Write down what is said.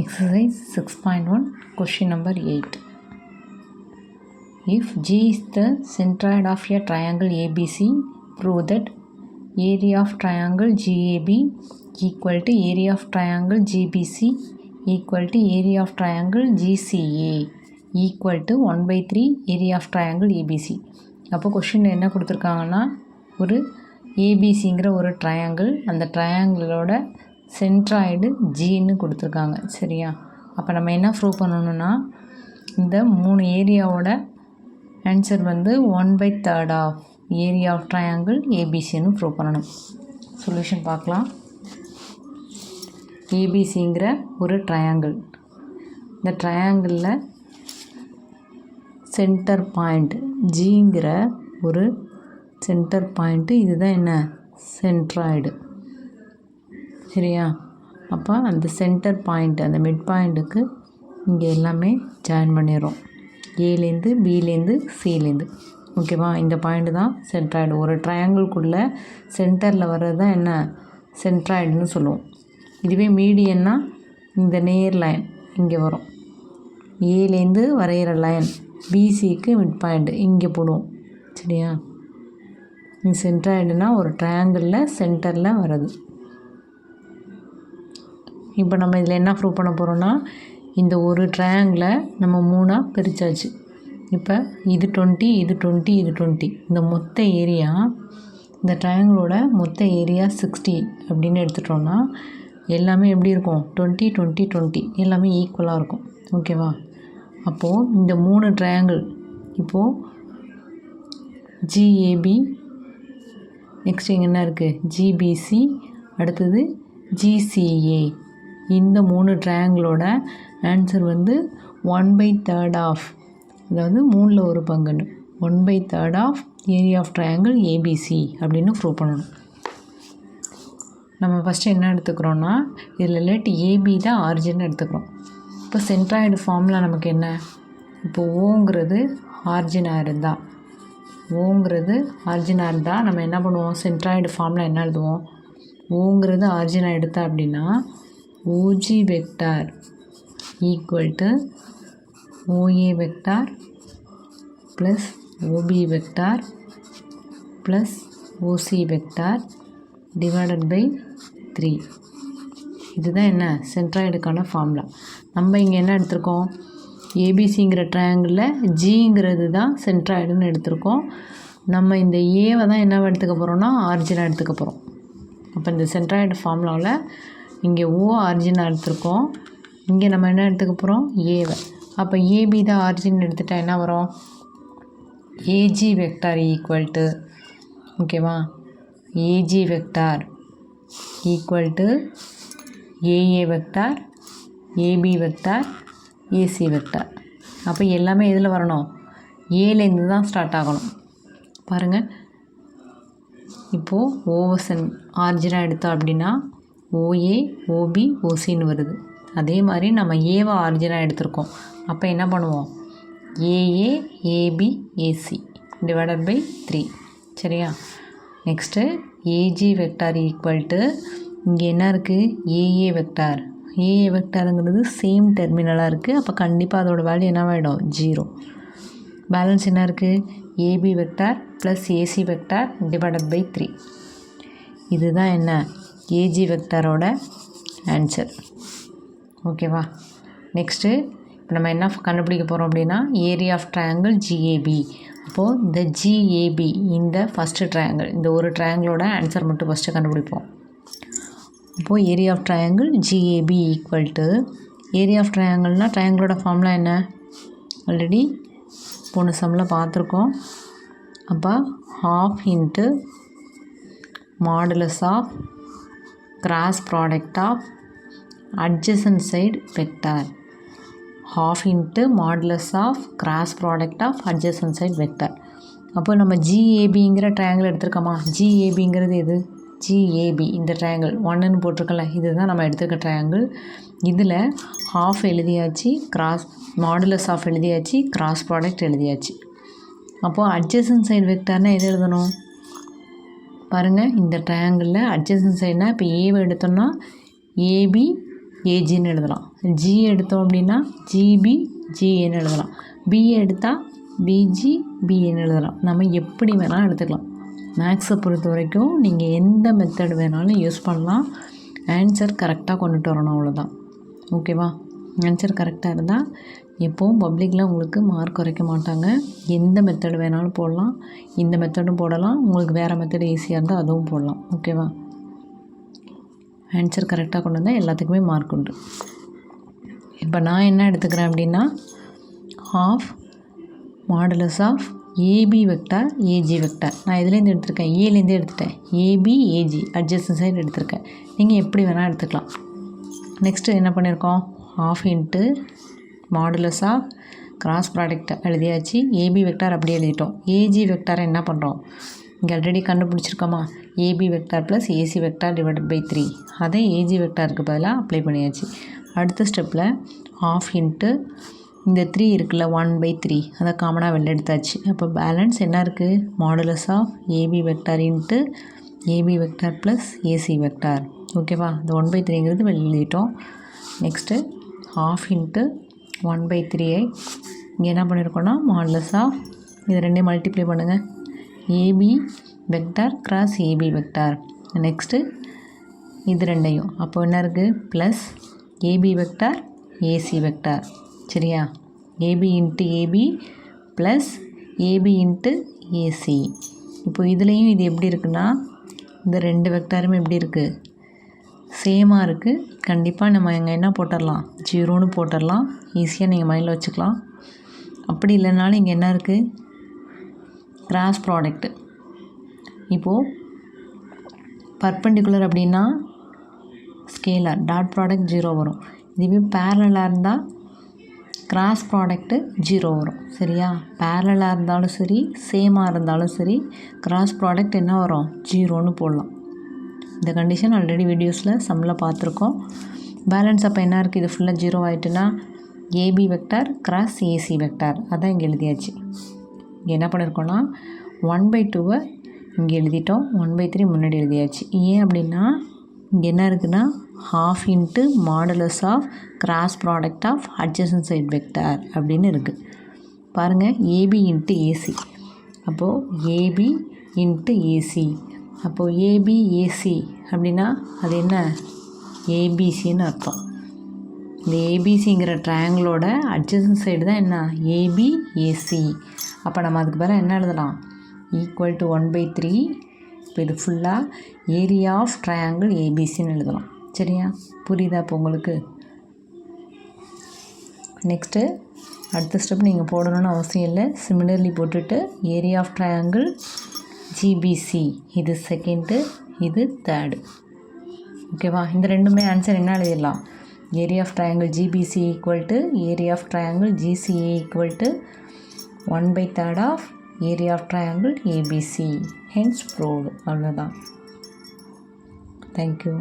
Exercise 6.1, question number 8. If G is the centroid of a triangle ABC, prove that area of triangle GAB equal to area of triangle GBC equal to area of triangle GCA equal to 1/3 area of triangle ABC. அப்போ question என்ன கொடுத்துருக்காங்கன்னா, ஒரு ஏபிசிங்கிற ஒரு triangle, அந்த ட்ரையாங்கிளோட centroid ஜின்னு கொடுத்துருக்காங்க. சரியா? அப்போ நம்ம என்ன ப்ரூவ் பண்ணணும்னா, இந்த 3 ஏரியாவோட ஆன்சர் வந்து 1/3 ஆஃப் ஏரியா ஆஃப் ட்ரையாங்கிள் ஏபிசின்னு ப்ரூவ் பண்ணணும். சொல்யூஷன் பார்க்கலாம். ஏபிசிங்கிற ஒரு ட்ரையாங்கிள், இந்த ட்ரையாங்கிளில் சென்டர் பாயிண்ட் ஜிங்கிற ஒரு சென்டர் பாயிண்ட்டு, இதுதான் என்ன, சென்ட்ராய்டு. சரியா? அப்போ அந்த சென்டர் பாயிண்ட், அந்த மிட் பாயிண்ட்டுக்கு இங்கே எல்லாமே ஜாயின் பண்ணிடுறோம், ஏலேருந்து பிலேருந்து சிலேருந்து. ஓகேவா? இந்த பாயிண்ட்டு தான் சென்ட்ராய்டு. ஒரு ட்ரையாங்கிள்குள்ளே சென்டரில் வர்றது தான் என்ன, சென்ட்ராய்டுன்னு சொல்லுவோம். இதுவே மீடியன்னா இந்த நேர் லைன் இங்கே வரும், ஏலேருந்து வரைகிற லைன் பிசிக்கு மிட் பாயிண்ட்டு இங்கே போடுவோம். சரியா? இந்த சென்ட்ராய்டுனா ஒரு ட்ரையாங்கிளில் சென்டரில் வர்றது. இப்போ நம்ம இதில் என்ன ப்ரூவ் பண்ண போகிறோன்னா, இந்த ஒரு ட்ரையாங்கிளை நம்ம 3ஆக பிரித்தாச்சு. இப்போ இது 20, இது 20, இது 20. இந்த மொத்த ஏரியா, இந்த ட்ரையாங்கிளோட மொத்த ஏரியா 60 அப்படின்னு எடுத்துட்டோன்னா எல்லாமே எப்படி இருக்கும், 20, 20, 20 எல்லாமே ஈக்குவலாக இருக்கும். ஓகேவா? அப்போது இந்த 3 ட்ரையாங்கிள், இப்போது ஜிஏபி, நெக்ஸ்ட் இங்கே என்ன இருக்குது, ஜிபிசி, அடுத்தது ஜிசிஏ, இந்த 3 ட்ரையாங்கிளோட ஆன்சர் வந்து 1/3 ஆஃப், அதாவது 3ல் ஒரு பங்குன்னு 1/3 of area of triangle ABC அப்படின்னு ப்ரூவ் பண்ணணும். நம்ம ஃபஸ்ட்டு என்ன எடுத்துக்கிறோன்னா, இதில் லெட் ஏபி தான் ஆரிஜின் எடுத்துக்கிறோம். இப்போ சென்ட்ராய்டு ஃபார்மில் நமக்கு என்ன, இப்போ ஓங்கிறது ஆரிஜினாக இருந்தால், ஓங்கிறது ஆரிஜினாக இருந்தால் நம்ம என்ன பண்ணுவோம், சென்ட்ராய்டு ஃபார்மில் என்ன எழுதுவோம், ஓங்கிறது ஆரிஜினாக எடுத்தா அப்படின்னா OG vector equal to OA vector plus OB vector plus OC vector divided by 3. இதுதான் என்ன, சென்ட்ராய்டுக்கான ஃபார்முலா. நம்ம இங்கே என்ன எடுத்திருக்கோம், ஏபிசிங்கிற ட்ரையாங்கிளில் ஜிங்கிறது தான் சென்ட்ராய்டுன்னு எடுத்திருக்கோம். நம்ம இந்த ஏவை தான் என்ன எடுத்துக்க போகிறோம்னா ஆரிஜினாக எடுத்துக்க போகிறோம். அப்போ இந்த சென்ட்ராய்டு ஃபார்முலாவில் இங்கே ஓ ஆரிஜினாக எடுத்திருக்கோம், இங்கே நம்ம என்ன எடுத்துக்க போகிறோம், ஏவை. அப்போ ஏபி தான் ஆரிஜின் எடுத்துகிட்டா என்ன வரும், ஏஜி வெக்டார் ஈக்குவல் டு, ஓகேவா, AG vector equal to AA vector, AB vector, AC vector. அப்போ எல்லாமே எதில் வரணும், ஏலேருந்து தான் ஸ்டார்ட் ஆகணும். பாருங்கள், இப்போது ஓவசன் ஆரிஜினாக எடுத்தோம் அப்படின்னா ஓஏ ஓபி ஓசின்னு வருது. அதே மாதிரி நம்ம ஏவை ஆரிஜினாக எடுத்திருக்கோம். அப்போ என்ன பண்ணுவோம், AA AB AC divided by 3. சரியா? Next AG vector equal to, இங்கே என்ன இருக்குது, ஏஏ வெக்டார். ஏஏ வெக்டாருங்கிறது சேம் டெர்மினலாக இருக்குது. அப்போ கண்டிப்பாக அதோடய வேல்யூ என்னவாயிடும், 0. பேலன்ஸ் என்ன இருக்குது, AB vector plus AC vector divided by 3. இதுதான் என்ன, ஏஜி வெக்டாரோட ஆன்சர். ஓகேவா? நெக்ஸ்ட்டு இப்போ நம்ம என்ன கண்டுபிடிக்க போகிறோம் அப்படின்னா, ஏரியா ஆஃப் ட்ரையாங்கிள் ஜிஏபி. அப்போது இந்த ஜிஏபி, இந்த ஃபஸ்ட்டு ட்ரையாங்கிள், இந்த ஒரு ட்ரையாங்கிளோட ஆன்சர் மட்டும் ஃபஸ்ட்டு கண்டுபிடிப்போம். இப்போது area of triangle GAP equal to, area of ட்ரையாங்கிள்னால் ட்ரையாங்கிளோட ஃபார்முலா என்ன, ஆல்ரெடி போன சம்மில் பார்த்துருக்கோம். அப்போ ½ into modulus of cross product of adjacent side vector, ½ into modulus of cross product of adjacent side vector. அப்போ நம்ம ஜிஏபிங்கிற ட்ரையாங்கிள் எடுத்துருக்கோமா, ஜிஏபிங்கிறது எது, ஜிஏபி இந்த ட்ரையாங்கிள் 1ன்னு போட்டிருக்கல, இதுதான் நம்ம எடுத்துருக்க ட்ரையாங்கிள். இதில் ½ எழுதியாச்சு, கிராஸ் மாடுலஸ் ஆஃப் எழுதியாச்சு, கிராஸ் ப்ராடக்ட் எழுதியாச்சு. அப்போது அட்ஜசன்ட் சைடு வெக்டார்னால் எது எழுதணும், பாருங்கள், இந்த ட்ரையாங்கிளில் அட்ஜசன்ட் சைடுனால் இப்போ ஏவை எடுத்தோம்னா ஏபி ஏஜின்னு எழுதலாம். ஜி எடுத்தோம் அப்படின்னா ஜிபி ஜிஏன்னு எழுதலாம். பி எடுத்தால் பிஜி பிஏன்னு எழுதலாம். நம்ம எப்படி வேணாலும் எடுத்துக்கலாம். மேக்ஸை பொறுத்த வரைக்கும் நீங்கள் எந்த மெத்தட் வேணாலும் யூஸ் பண்ணலாம். ஆன்சர் கரெக்டாக கொண்டுட்டு வரணும், அவ்வளோதான். ஓகேவா? ஆன்சர் கரெக்டாக இருந்தால் எப்போவும் பப்ளிக்கில் உங்களுக்கு மார்க் குறைக்க மாட்டாங்க. எந்த மெத்தட் வேணாலும் போடலாம். இந்த மெத்தடும் போடலாம். உங்களுக்கு வேறு மெத்தட் ஈஸியாக இருந்தால் அதுவும் போடலாம். ஓகேவா? ஆன்சர் கரெக்டாக கொண்டு வந்தால் எல்லாத்துக்குமே மார்க் உண்டு. இப்போ நான் என்ன எடுத்துக்கிறேன் அப்படின்னா, half modulus of AB vector AG vector. நான் இதுலேருந்து எடுத்திருக்கேன், ஏலேருந்தே எடுத்துட்டேன். ஏபி ஏஜி அட்ஜஸ்டன் சைடு எடுத்திருக்கேன். நீங்கள் எப்படி வேணால் எடுத்துக்கலாம். நெக்ஸ்ட்டு என்ன பண்ணியிருக்கோம், half into modulus of cross product எழுதியாச்சு. ஏபி வெக்டார் அப்படியே எழுதிட்டோம். ஏஜி வெக்டாரை என்ன பண்ணுறோம், இங்கே ஆல்ரெடி கண்டுபிடிச்சிருக்கோமா, AB vector plus AC vector divided by 3. அதை ஏஜி வெக்டாருக்கு பதிலாக அப்ளை பண்ணியாச்சு. அடுத்த ஸ்டெப்பில் half இன்ட்டு இந்த 3 இருக்குல்ல 1/3 அதை காமனாக வெளில எடுத்தாச்சு. அப்போ பேலன்ஸ் என்ன இருக்குது, modulus of AB vector into AB vector plus AC vector. ஓகேவா? இந்த 1/3ங்கிறது வெளில எழுதிட்டோம். நெக்ஸ்ட்டு half இன்ட்டு 1/3ஐ இங்கே என்ன பண்ணியிருக்கோன்னா மாடுலஸ் ஆஃப் இது ரெண்டையும் மல்டிப்ளை பண்ணுங்கள், AB vector cross AB vector. Next இது ரெண்டையும் அப்போ என்ன இருக்குது, plus AB vector AC vector. சரியா? AB into AB plus AB into AC. இப்போ இதுலேயும் இது எப்படி இருக்குன்னா, இந்த ரெண்டு வெக்டாருமே எப்படி இருக்குது, சேமாக இருக்குது. கண்டிப்பாக நம்ம இங்கே என்ன போட்டுடலாம், 0ன்னு போட்டுடலாம். ஈஸியாக நீங்கள் மைண்டில் வச்சுக்கலாம். அப்படி இல்லைனாலும் இங்கே என்ன இருக்குது, கிராஸ் ப்ராடக்ட்டு. இப்போது பர்பெண்டிகுலர் அப்படின்னா ஸ்கேலார், டாட் ப்ராடக்ட் 0 வரும். இதுவே பேரலாக இருந்தால் கிராஸ் ப்ராடக்ட்டு 0 வரும். சரியா? பேரலாக இருந்தாலும் சரி, சேமாக இருந்தாலும் சரி, கிராஸ் ப்ராடக்ட் என்ன வரும், 0ன்னு போடலாம். இந்த கண்டிஷன் ஆல்ரெடி வீடியோஸில் சம்மில் பார்த்துருக்கோம். பேலன்ஸ் அப்போ என்ன இருக்குது, இது ஃபுல்லாக 0 ஆகிட்டுன்னா AB vector cross AC vector. அதான் இங்கே எழுதியாச்சு. இங்கே என்ன பண்ணியிருக்கோன்னா 1/2 இங்கே எழுதிட்டோம், 1/3 முன்னாடி எழுதியாச்சு. ஏன் அப்படின்னா இங்கே என்ன இருக்குன்னா half into modulus of cross product of adjacent side vector அப்படின்னு இருக்குது. பாருங்கள், ஏபி இன்ட்டு ஏசி. அப்போது ஏபி இன்ட்டு ஏசி. அப்போது ஏபி ஏசி அப்படின்னா அது என்ன, ஏபிசின்னு அர்த்தம். இந்த ஏபிசிங்கிற ட்ரையாங்கிளோட அட்ஜசன்ட் சைடு தான் என்ன, ஏபி ஏசி. அப்போ நம்ம அதுக்கு பதிலாக என்ன எழுதலாம், ஈக்குவல் டு 1/3. இப்போ இது ஃபுல்லாக ஏரியா ஆஃப் ட்ரையாங்கிள் ஏபிசின்னு எழுதலாம். சரியா? புரியுதா இப்போ உங்களுக்கு? நெக்ஸ்ட்டு அடுத்த ஸ்டெப் நீங்கள் போடணும்னு அவசியம் இல்லை. சிமிலர்லி போட்டுட்டு ஏரியா ஆஃப் ட்ரையாங்கிள் ஜிபிசி, இது செகண்டு, இது தேர்டு. ஓகேவா? இந்த ரெண்டுமே ஆன்சர் என்ன எழுதிடலாம், area of triangle GBC equal to area of triangle GCA equal to 1/3 of area of triangle ABC. Hence proved. அவ்வளோதான். தேங்க்யூ.